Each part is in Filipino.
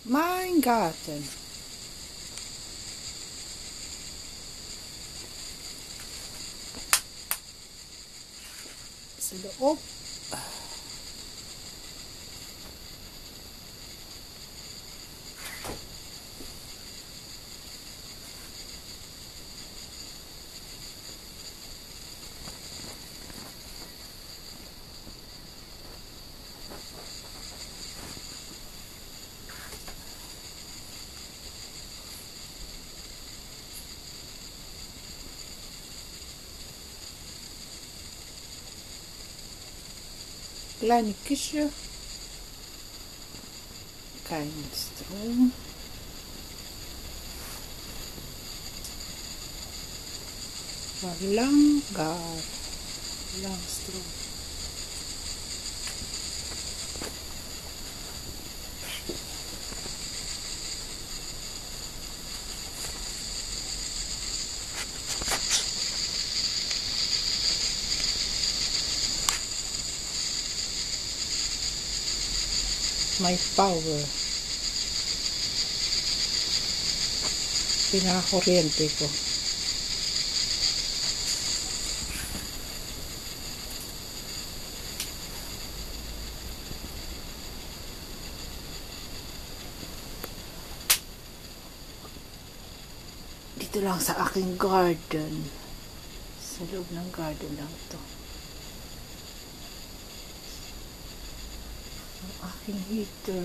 Mein Garten. Sa loob. Kleine kistje. Kein Strom. Walang gar. Walang strom. May power. Pinaka-kuryente ko. Dito lang sa aking garden. Sa loob ng garden lang to. Aking heater.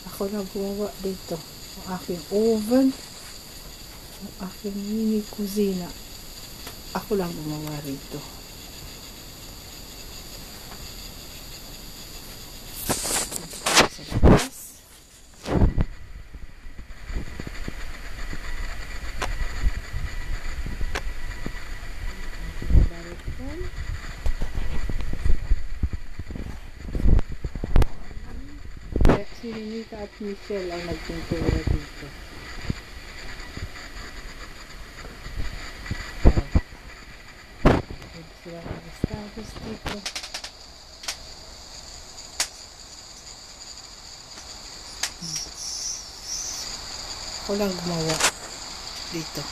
Ako na gumawa dito. Ang aking oven. Ang aking mini kusina. Ako lang gumawa rito. Sa labas. Si Renita at Michelle ang nagpintura dito. Pwede sila mag-establish dito. Ako lang gumawa dito.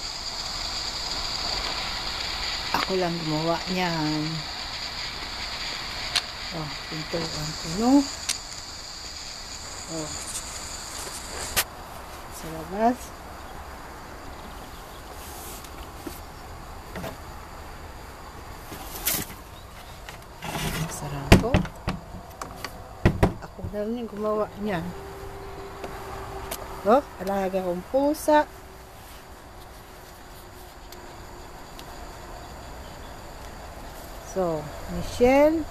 Ako lang gumawa niyan. Oh, pintuan ko, no? Oh. Sa labas. Sarado. Ako na rin yung gumawa niyan. Oh, alaga kong pusa. So, Michelle.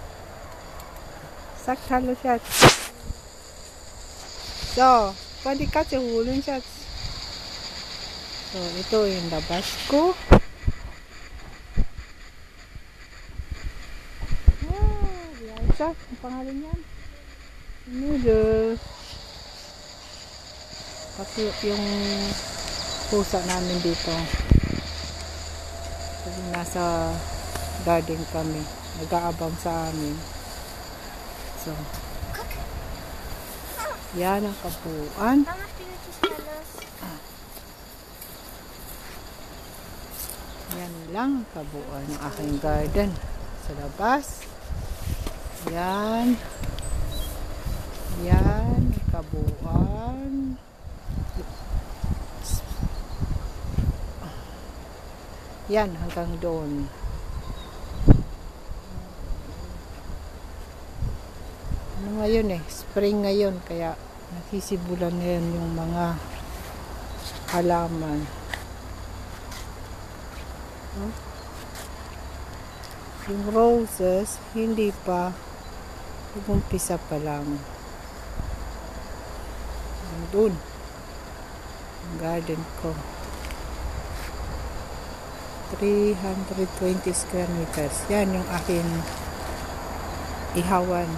Sakhalo siya. So, pwede ka hulun siya. So, ito yung labas ko. Wow, yan siya. Ang pangalan yan. Noodles. Pati yung pusa namin dito. Kasi nasa garden kami. Nag-aabang sa amin. So, yan ang kabuuan. Yan lang ang kabuuan ng aking garden. Sa labas. Yan. Yan ang kabuuan. Yan hanggang doon. Ano ngayon spring ngayon, kaya nagsisibulan ngayon yung mga halaman. Yung roses, hindi pa. Umpisa pa lang. Doon. Ang garden ko. 320 square meters. Yan yung aking ihawan.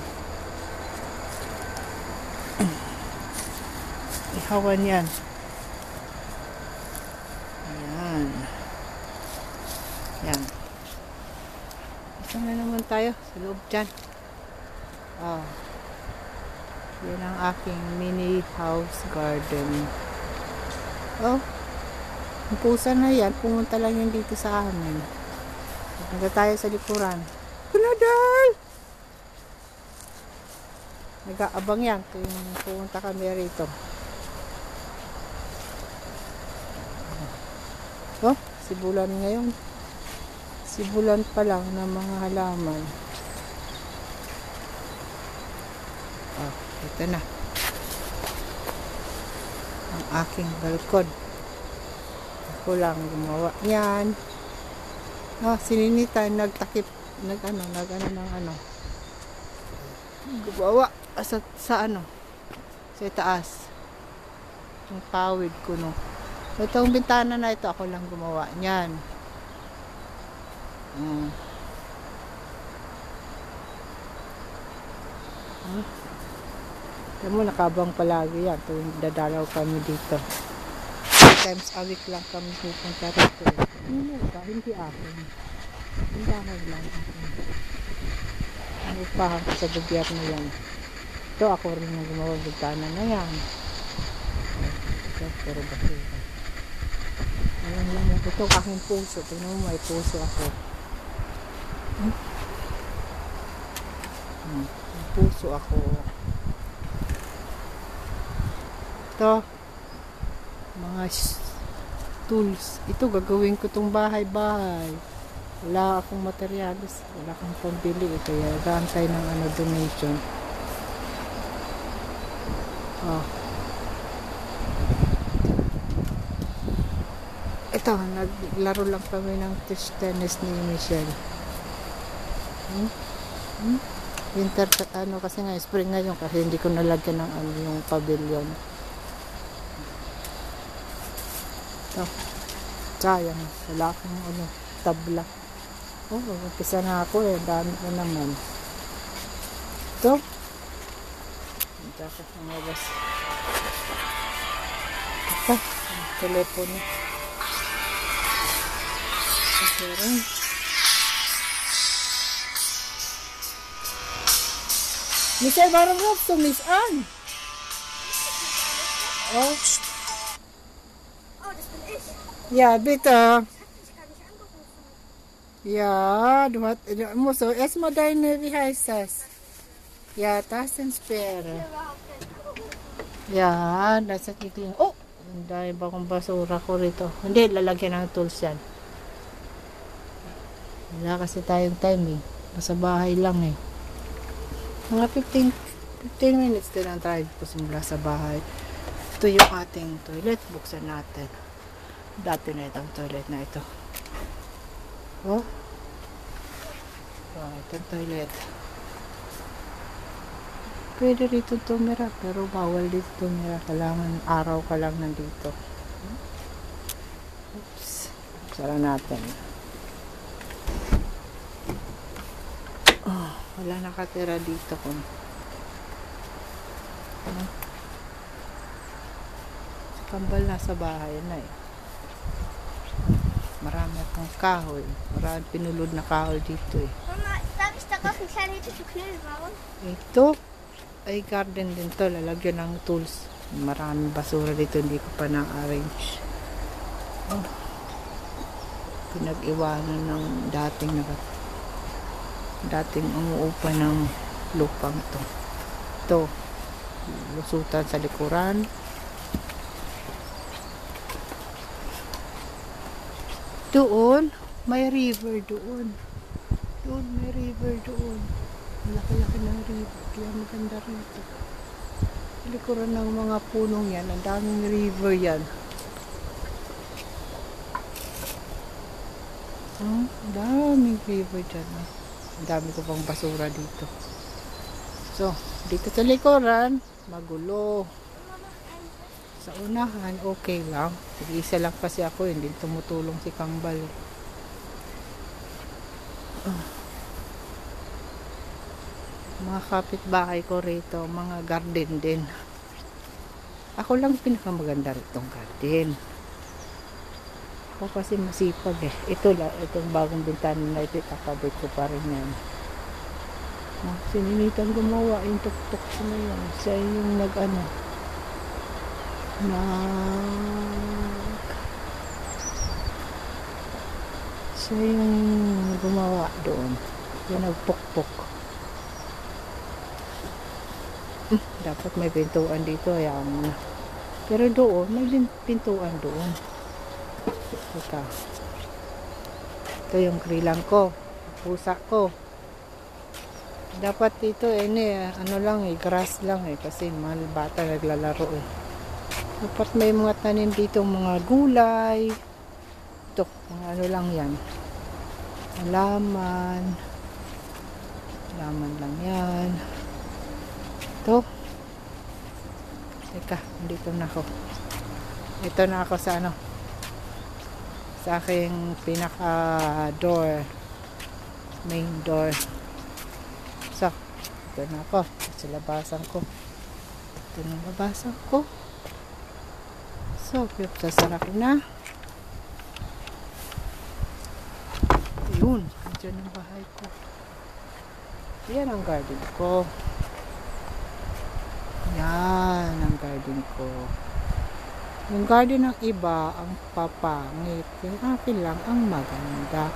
Ihawan yan. Yan. Isa na naman tayo sa loob dyan. Oh. Yan ang aking mini house garden. Oh. Ang pusa na yan, pumunta lang yan dito sa amin. Punta tayo sa likuran. Kunadal! Nag-aabang yan kung pumunta kami rito. Oh, sibulan ngayon. Sibulan pa lang ng mga halaman. Oh, ito na. Ang aking balkon. Ako lang gumawa yan. Ah, sininita, nagtakip, nag-ano ng ano. Gumawa sa ano, sa taas. Yung pawid ko, no. Itong bintana na ito, ako lang gumawa niyan. Alam mo, nakabang palagi yan. Tuwing dadalaw kami dito. 3 times a week lang kami pupunta rito. Hindi akin. Hindi akin lang. Ang upahan ko sa gobyerno yan. Ito, ako rin ang gumawa bintana na yan. Pero basura. Ayan lang yan. Ito aking puso. Tingnan mo, may puso ako. May puso ako. Ito. Mga tools. Ito, gagawin ko itong bahay-bahay. Wala akong materialis. Wala akong pambili. Kaya gantay ng donation. Oh. Ito, naglaro lang kami ng tennis ni Michelle. Winter, kasi nga, spring ngayon kasi hindi ko nalagyan ng yung pavilion. Ito, sayang, wala akong tabla. Oh, umpisa na ako dami ko naman. Ito, hindi ako lumabas. Ito, ang telepono. Okay. Michelle, warum rufst du mich an? Oh. Oh, das bin ich. Ja, bitte. Ja, du musst erstmal deine, wie heißt das? Ja, Taschensperre. Ja, nasa titignan. Oh! Ang dahil ba kong basura ko rito. Hindi, lalagyan ng tools yan. Wala kasi tayong time eh. Nasa bahay lang eh. Mga 15 minutes din ang drive ko simula sa bahay. Ito yung ating toilet. Buksan natin. Dati na itong toilet na ito. Oh. Oh, itong toilet. Pwede rito tumira, pero bawal dito tumira. Kailangan araw ka lang nandito. Oops. Buksan natin. Oh, wala nakatira dito ko. Si Kambal nasa bahay na eh. Marami akong kahoy. Marami pinulod na kahoy dito eh. Mama, darf ich darauf ein kleines Tutorial bauen? Ito ay garden din to. Lalagyan ng tools. Maraming basura dito. Hindi ko pa na-arrange. Oh. Pinag-iwanan ng dating umuupa ng lupang to. Ito. Lusutan sa likuran. Doon, may river doon. Doon, may river doon. Malaki-laki ng river. Kaya maganda rito. Likuran ng mga punong yan. Ang daming river yan. Ang daming river dyan. Ang dami ko pang basura dito. So, dito sa likuran, magulo. Sa unahan, okay lang. Isa lang kasi ako, hindi tumutulong si Kambal. Mga kapitbahay ko rito, mga garden din. Ako lang pinakamaganda ritong garden. Ako kasi masipag eh. Ito lang, itong bagong bintana na ito, kakabit ko pa rin yan. Sininitan gumawa yung tuktok ko na yun. Siya yung nag-ano. Siya yung gumawa doon. Yung nagpukpok. Dapat may pintuan dito. Ayan na. Pero doon, may pintuan doon. Ito yung krilang ko. Pusa ko. Dapat dito ano lang grass lang kasi mga bata naglalaro eh. Dapat may mga tanim dito, mga gulay. Ito, mga ano lang yan. Halaman. Halaman lang yan. Ito. Teka, dito na ako. Ito na ako sa ano. Sa aking pinaka door. Main door. So, ito na ako. Sa labasan ko. Ito na labasan ko. So, sasara ko na. Ayun. Diyan ang bahay ko. Yan ang garden ko. Yan ang garden ko. Yung garden ng iba ang papangit. Yung akin lang ang maganda.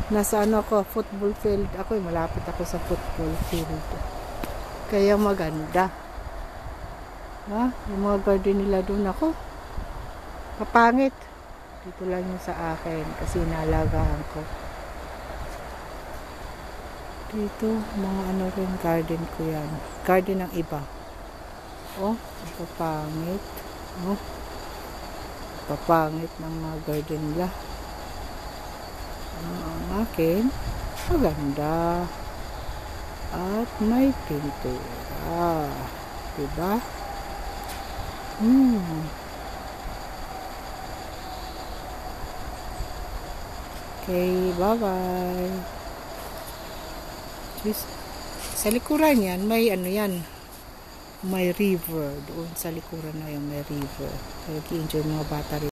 Nasa ano ako, football field. Ako malapit ako sa football field. Kaya maganda. Yung mga garden nila doon ako. Kapangit. Dito lang yung sa akin kasi nalagaan ko. Dito, mga ano rin garden ko yan. Garden ng iba. Kapangit. Kapangit ng mga garden nila. Ang akin, maganda. At may pintura. Diba? Okay, bye-bye. Sa likuran yan, may ano yan. May river. Doon sa likuran na yung may river. Kaya i-enjoy mga bata rin.